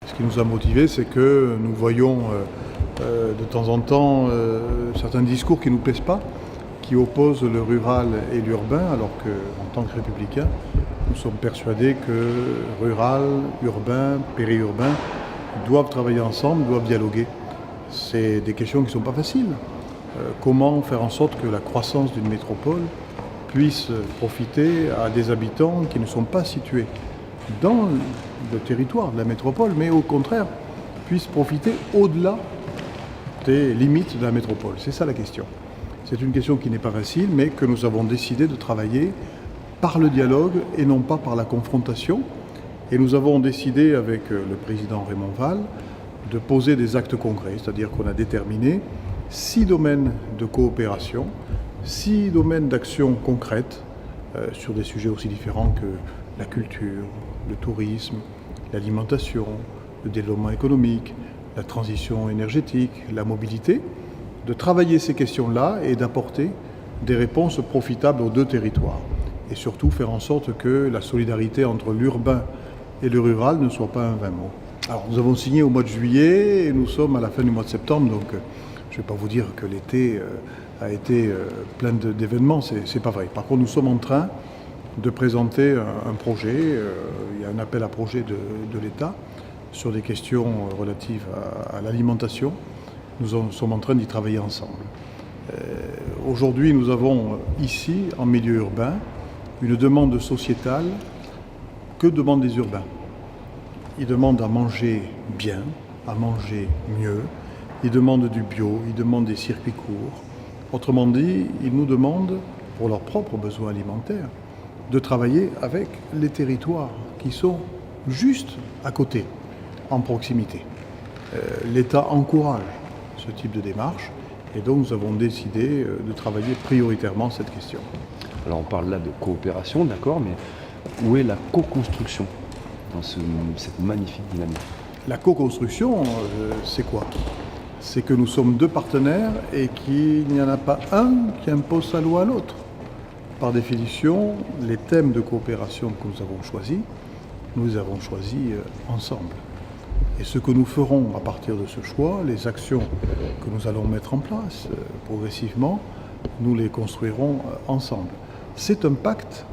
Ce qui nous a motivés, c'est que nous voyons de temps en temps certains discours qui ne nous plaisent pas, qui opposent le rural et l'urbain, alors qu'en tant que républicains, nous sommes persuadés que rural, urbain, périurbain doivent travailler ensemble, doivent dialoguer. C'est des questions qui ne sont pas faciles. Comment faire en sorte que la croissance d'une métropole puisse profiter à des habitants qui ne sont pas situés dans le territoire de la métropole, mais au contraire, puissent profiter au-delà des limites de la métropole. C'est ça la question. C'est une question qui n'est pas facile, mais que nous avons décidé de travailler par le dialogue et non pas par la confrontation. Et nous avons décidé avec le président Raymond Vall de poser des actes concrets, c'est-à-dire qu'on a déterminé 6 domaines de coopération, 6 domaines d'action concrètes sur des sujets aussi différents que la culture, le tourisme, l'alimentation, le développement économique, la transition énergétique, la mobilité, de travailler ces questions-là et d'apporter des réponses profitables aux deux territoires. Et surtout faire en sorte que la solidarité entre l'urbain et le rural ne soit pas un vain mot. Alors nous avons signé au mois de juillet et nous sommes à la fin du mois de septembre, donc je ne vais pas vous dire que l'été a été plein d'événements, c'est pas vrai. Par contre, nous sommes en train de présenter un projet, il y a un appel à projet de l'État sur des questions relatives à l'alimentation. Nous sommes en train d'y travailler ensemble. Aujourd'hui, nous avons ici, en milieu urbain, une demande sociétale. Que demandent les urbains? Ils demandent à manger bien, à manger mieux, ils demandent du bio, ils demandent des circuits courts. Autrement dit, ils nous demandent, pour leurs propres besoins alimentaires, de travailler avec les territoires qui sont juste à côté, en proximité. L'État encourage ce type de démarche et donc nous avons décidé de travailler prioritairement cette question. Alors on parle là de coopération, d'accord, mais où est la co-construction dans cette magnifique dynamique? La co-construction, c'est quoi? C'est que nous sommes deux partenaires et qu'il n'y en a pas un qui impose sa loi à l'autre. Par définition, les thèmes de coopération que nous avons choisis, nous les avons choisis ensemble. Et ce que nous ferons à partir de ce choix, les actions que nous allons mettre en place progressivement, nous les construirons ensemble. C'est un pacte.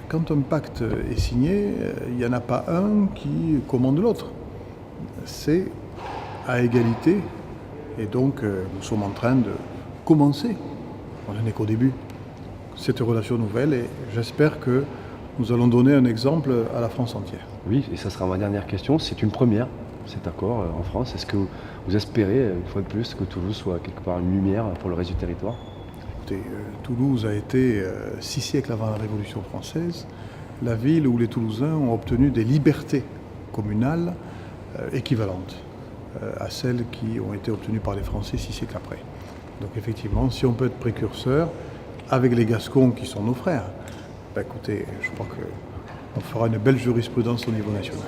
Quand un pacte est signé, il n'y en a pas un qui commande l'autre. C'est à égalité. Et donc, nous sommes en train de commencer. On n'en est qu'au début. Cette relation nouvelle et j'espère que nous allons donner un exemple à la France entière. Oui, et ça sera ma dernière question. C'est une première, cet accord en France. Est-ce que vous espérez, une fois de plus, que Toulouse soit quelque part une lumière pour le reste du territoire? Écoutez, Toulouse a été, 6 siècles avant la Révolution française, la ville où les Toulousains ont obtenu des libertés communales équivalentes à celles qui ont été obtenues par les Français 6 siècles après. Donc effectivement, si on peut être précurseur, avec les Gascons qui sont nos frères, écoutez, je crois qu'on fera une belle jurisprudence au niveau national.